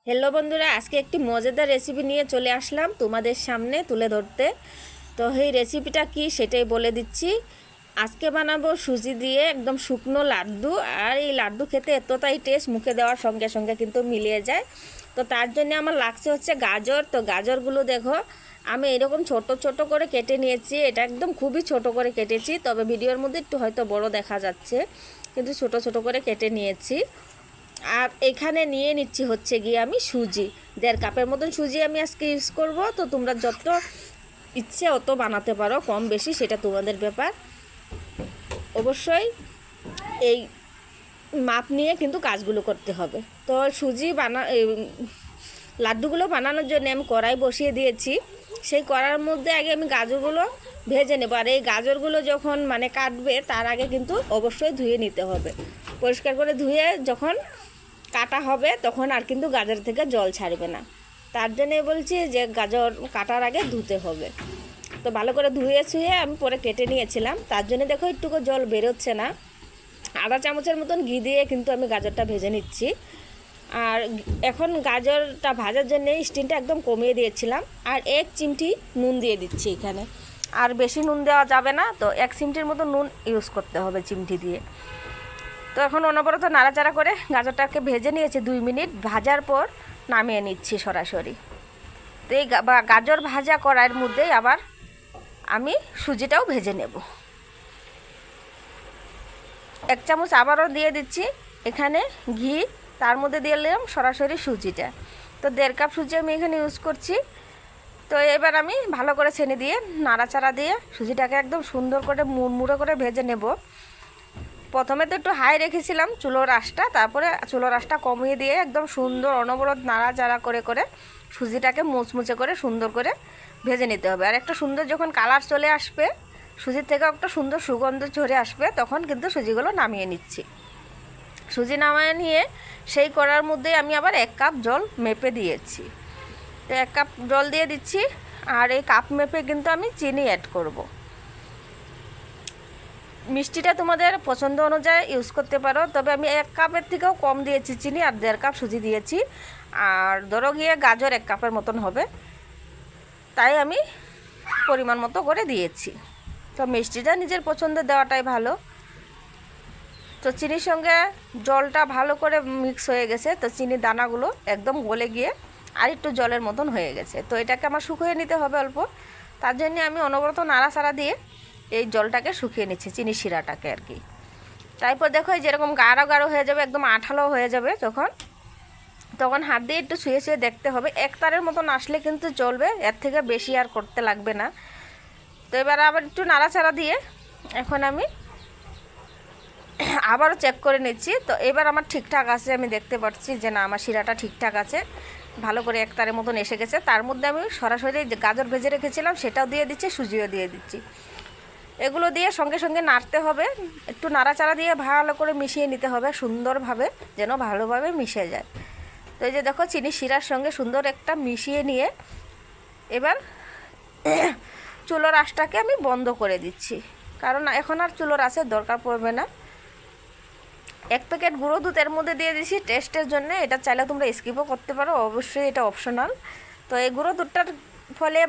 Hello বন্ধুরা, আজকে একটি মজাদার রেসিপি নিয়ে চলে আসলাম তোমাদের সামনে তুলে ধরতে। তো এই রেসিপিটা কি সেটাই বলে দিচ্ছি। আজকে বানাবো সুজি দিয়ে একদম শুকনো লাড্ডু। আর এই লাড্ডু খেতে এতটাই টেস্ট, মুখে দেওয়ার সঙ্গে সঙ্গে কিন্তু মিলিয়ে যায়। তো তার জন্য আমার লাগছে হচ্ছে গাজর। তো গাজরগুলো দেখো আমি এরকম ছোট ছোট করে কেটে নিয়েছি। এটা একদম খুবই ছোট করে কেটেছি, তবে ভিডিওর মধ্যে একটু হয়তো বড় দেখা যাচ্ছে, কিন্তু ছোট ছোট করে কেটে নিয়েছি। আর এখানে নিয়ে নিচ্ছি হচ্ছে গিয়ে আমি সুজি, 1.5 কাপের মতন সুজি আমি আজকে ইউজ করব। তো তোমরা যত ইচ্ছে অত বানাতে পারো, কম বেশি সেটা তোমাদের ব্যাপার। অবশ্যই এই মাপ নিয়ে কিন্তু কাজগুলো করতে হবে। তো সুজি লাড্ডুগুলো বানানোর জন্য আমি কড়াই বসিয়ে দিয়েছি। সেই কড়ার মধ্যে আগে আমি গাজরগুলো ভেজে নেব। আর এই গাজরগুলো যখন কাটবে তার আগে কিন্তু অবশ্যই ধুয়ে নিতে হবে। পরিষ্কার করে ধুয়ে যখন কাটা হবে তখন আর কিন্তু গাজর থেকে জল ছাড়বে না। তার জন্যে বলছি যে গাজর কাটার আগে ধুতে হবে। তো ভালো করে ধুয়ে ছুঁয়ে আমি পরে কেটে নিয়েছিলাম। তার জন্য দেখো একটুকু জল বেরোচ্ছে না। আধা চামচের মতন ঘি দিয়ে কিন্তু আমি গাজরটা ভেজে নিচ্ছি। আর এখন গাজরটা ভাজার জন্য স্টিমটা একদম কমিয়ে দিয়েছিলাম। আর 1 চিমটি নুন দিয়ে দিচ্ছি এখানে। আর বেশি নুন দেওয়া যাবে না, তো 1 চিমটির মতো নুন ইউজ করতে হবে চিমটি দিয়ে। তো এখন অনবরত নাড়াচাড়া করে গাজরটাকে ভেজে নিয়েছি। 2 মিনিট ভাজার পর নামিয়ে নিচ্ছি সরাসরি। তো এই গাজর ভাজা কড়াইয়ের মধ্যেই আবার আমি সুজিটাও ভেজে নেব। 1 চামচ আবারও দিয়ে দিচ্ছি এখানে ঘি, তার মধ্যে দিয়ে দিলাম সরাসরি সুজিটা। তো 1.5 কাপ সুজি আমি এখানে ইউজ করছি। তো এবার আমি ভালো করে ছেনে দিয়ে নাড়াচাড়া দিয়ে সুজিটাকে একদম সুন্দর করে মুড়মুড়ো করে ভেজে নেব। প্রথমে তো একটু হাই রেখেছিলাম চুলোর আঁচটা, তারপরে চুলোর আঁচটা কমিয়ে দিয়ে একদম সুন্দর অনবরত নাড়াচাড়া করে করে সুজিটাকে মুচমুচে করে সুন্দর করে ভেজে নিতে হবে। আর একটা সুন্দর যখন কালার চলে আসবে, সুজির থেকে একটা সুন্দর সুগন্ধ ঝরে আসবে, তখন কিন্তু সুজিগুলো নামিয়ে নিচ্ছি। সুজি নামিয়ে নিয়ে সেই কড়ার মধ্যে আমি আবার 1 কাপ জল মেপে দিয়েছি। তো 1 কাপ জল দিয়ে দিচ্ছি। আর এই কাপ মেপে কিন্তু আমি চিনি অ্যাড করব। মিষ্টিটা তোমাদের পছন্দ অনুযায়ী ইউজ করতে পারো, তবে আমি 1 কাপের থেকেও কম দিয়েছি চিনি, আর 1.5 কাপ সুজি দিয়েছি। আর ধরো গিয়ে গাজর 1 কাপের মতন হবে, তাই আমি পরিমাণ মতো করে দিয়েছি। তো মিষ্টিটা নিজের পছন্দে দেওয়াটাই ভালো। তো চিনির সঙ্গে জলটা ভালো করে মিক্স হয়ে গেছে। তো চিনির দানাগুলো একদম গলে গিয়ে আর একটু জলের মতন হয়ে গেছে। তো এটাকে আমার শুকিয়ে নিতে হবে অল্প। তার জন্য আমি অনবরত নাড়াচাড়া দিয়ে এই জলটাকে শুকিয়ে নিচ্ছি, চিনি শিরাটাকে আর কি। তারপর দেখো যেরকম গাঢ় গাঢ় হয়ে যাবে, একদম আঠালো হয়ে যাবে, তখন হাত দিয়ে একটু শুয়ে শুয়ে দেখতে হবে। 1 তারের মতন আসলে কিন্তু চলবে, এর থেকে বেশি আর করতে লাগবে না। তো এবার আবার একটু নাড়াচাড়া দিয়ে এখন আমি আবারও চেক করে নিচ্ছি। তো এবার আমার ঠিকঠাক আছে, আমি দেখতে পাচ্ছি যে না আমার শিরাটা ঠিকঠাক আছে, ভালো করে 1 তারের মতন এসে গেছে। তার মধ্যে আমি সরাসরি যে গাজর ভেজে রেখেছিলাম সেটাও দিয়ে দিচ্ছি, সুজিও দিয়ে দিচ্ছি। এগুলো দিয়ে সঙ্গে সঙ্গে নাড়তে হবে, একটু নাড়াচাড়া দিয়ে ভালো করে মিশিয়ে নিতে হবে সুন্দরভাবে, যেন ভালোভাবে মিশে যায়। তো এই যে দেখো চিনি শিরার সঙ্গে সুন্দর একটা মিশিয়ে নিয়ে এবার চুলোর আঁচটাকে আমি বন্ধ করে দিচ্ছি, কারণ এখন আর চুলোর আঁচের দরকার পড়বে না। 1 প্যাকেট গুঁড়ো দুধ এর মধ্যে দিয়ে দিচ্ছি টেস্টের জন্য। এটা চাইলে তোমরা স্কিপও করতে পারো, অবশ্যই এটা অপশনাল। তো এই গুঁড়ো দুধটার ফলে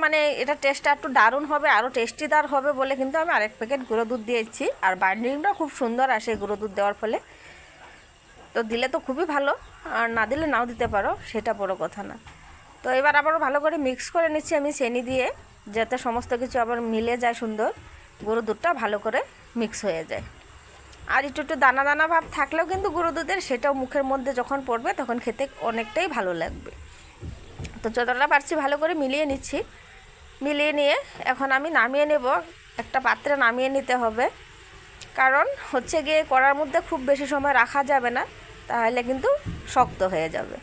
এটা টেস্টটা একটু দারুণ হবে, আরও টেস্টিদার হবে বলে কিন্তু আমি আরেক প্যাকেট গুঁড়ো দুধ দিয়েছি। আর বাইন্ডিংটা খুব সুন্দর আসে গুঁড়ো দুধ দেওয়ার ফলে। তো দিলে তো খুবই ভালো, আর না দিলে নাও দিতে পারো, সেটা বড় কথা না। তো এবার আবারও ভালো করে মিক্স করে নিচ্ছি আমি চিনি দিয়ে, যাতে সমস্ত কিছু আবার মিলে যায় সুন্দর, গুঁড়ো দুধটা ভালো করে মিক্স হয়ে যায়। আর একটু একটু দানা দানা ভাব থাকলেও কিন্তু গুঁড়ো দুধের, সেটাও মুখের মধ্যে যখন পড়বে তখন খেতে অনেকটাই ভালো লাগবে। তো যতটা পারছি ভালো করে মিলিয়ে নিচ্ছি। মিলিয়ে নিয়ে এখন আমি নামিয়ে নেব, একটা পাত্রে নামিয়ে নিতে হবে। কারণ হচ্ছে গিয়ে কড়ার মধ্যে খুব বেশি সময় রাখা যাবে না, তাহলে কিন্তু শক্ত হয়ে যাবে।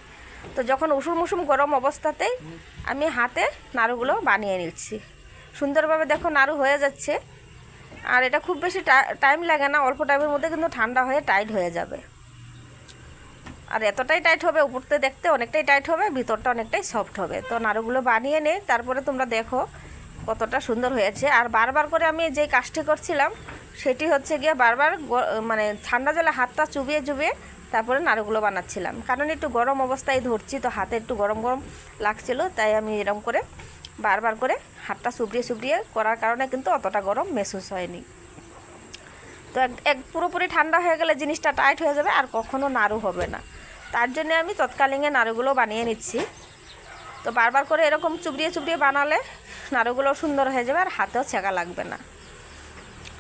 তো যখন উষুম উষুম গরম অবস্থাতেই আমি হাতে নাড়ুগুলো বানিয়ে নিচ্ছি। সুন্দরভাবে দেখো নাড়ু হয়ে যাচ্ছে। আর এটা খুব বেশি টাইম লাগে না, অল্প টাইমের মধ্যে কিন্তু ঠান্ডা হয়ে টাইট হয়ে যাবে। আর এতটাই টাইট হবে, উপরতে দেখতে অনেকটাই টাইট হবে, ভিতরটা অনেকটাই সফট হবে। তো নাড়ুগুলো বানিয়ে নেই, তারপরে তোমরা দেখো কতটা সুন্দর হয়েছে। আর বারবার করে আমি যে কাজটি করছিলাম সেটি হচ্ছে গিয়ে বারবার মানে ঠান্ডা জলে হাতটা চুবিয়ে চুবিয়ে তারপরে নাড়ুগুলো বানাচ্ছিলাম, কারণ একটু গরম অবস্থায় ধরছি তো হাতে একটু গরম গরম লাগছিলো, তাই আমি এরকম করে বারবার করে হাতটা চুবিয়ে চুবিয়ে করার কারণে কিন্তু অতটা গরম মেহসুস হয়নি। তো এক পুরোপুরি ঠান্ডা হয়ে গেলে জিনিসটা টাইট হয়ে যাবে আর কখনো নাড়ু হবে না, তার জন্য আমি তৎকালীন নাড়ুগুলো বানিয়ে নিচ্ছি। তো বারবার করে এরকম চুবড়িয়ে চুবড়িয়ে বানালে নাড়ুগুলো সুন্দর হয়ে যাবে আর হাতেও ছেঁকা লাগবে না।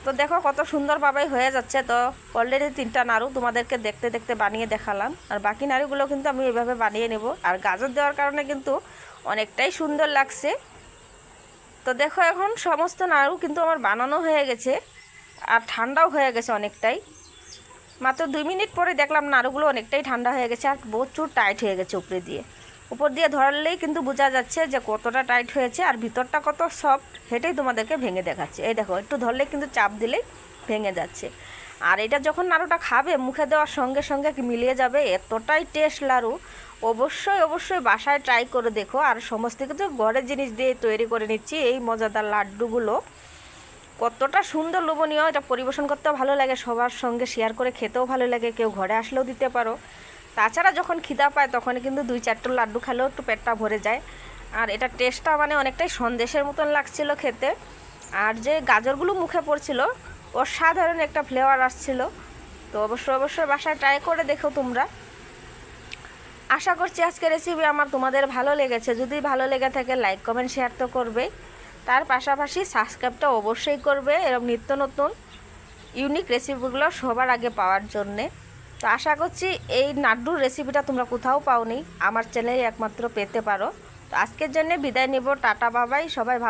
তো দেখো কত সুন্দরভাবে হয়ে যাচ্ছে। তো অলরেডি 3টা নাড়ু তোমাদেরকে দেখতে দেখতে বানিয়ে দেখালাম, আর বাকি নাড়ুগুলো কিন্তু আমি এভাবে বানিয়ে নেব। আর গাজর দেওয়ার কারণে কিন্তু অনেকটাই সুন্দর লাগছে। তো দেখো এখন সমস্ত নাড়ু কিন্তু আমার বানানো হয়ে গেছে আর ঠান্ডাও হয়ে গেছে অনেকটাই। মাত্র 2 মিনিট পরে দেখলাম নাড়ুগুলো অনেকটাই ঠান্ডা হয়ে গেছে আর প্রচুর টাইট হয়ে গেছে উপর দিয়ে ধরলেই কিন্তু বোঝা যাচ্ছে যে কতটা টাইট হয়েছে আর ভিতরটা কত সফট, সেটাই তোমাদেরকে ভেঙে দেখাচ্ছে। এই দেখো একটু ধরলে কিন্তু চাপ দিলেই ভেঙে যাচ্ছে। আর এটা যখন নাড়ুটা খাবে মুখে দেওয়ার সঙ্গে সঙ্গে মিলিয়ে যাবে, এতটাই টেস্ট নাড়ু। অবশ্যই বাসায় ট্রাই করে দেখো। আর সমস্ত কিছু ঘরের জিনিস দিয়ে তৈরি করে নিচ্ছি এই মজাদার লাড্ডুগুলো। কতটা সুন্দর লোভনীয়, এটা পরিবেশন করতেও ভালো লাগে, সবার সঙ্গে শেয়ার করে খেতেও ভালো লাগে, কেউ ঘরে আসলেও দিতে পারো। তাছাড়া যখন খিদা পায় তখন কিন্তু 2-4টা লাড্ডু খেলেও একটু পেটটা ভরে যায়। আর এটা টেস্টটা মানে অনেকটাই সন্দেশের মতন লাগছিল খেতে। আর যে গাজরগুলো মুখে পড়ছিল অসাধারণ একটা ফ্লেভার আসছিল। তো অবশ্যই বাসায় ট্রাই করে দেখো তোমরা। আশা করছি আজকের রেসিপি আমার তোমাদের ভালো লেগেছে। যদি ভালো লেগে থাকে লাইক কমেন্ট শেয়ার তো করবেই, তার পাশাপাশি সাবস্ক্রাইবটা অবশ্যই করবে এরকম নিত্য নতুন ইউনিক রেসিপিগুলো সবার আগে পাওয়ার জন্যে। তো আশা করছি এই নাড্ডুর রেসিপিটা তোমরা কোথাও পাওনি, আমার চ্যানেলে একমাত্র পেতে পারো। তো আজকের জন্য বিদায় নেব, টাটা বাবাই, সবাই ভালো।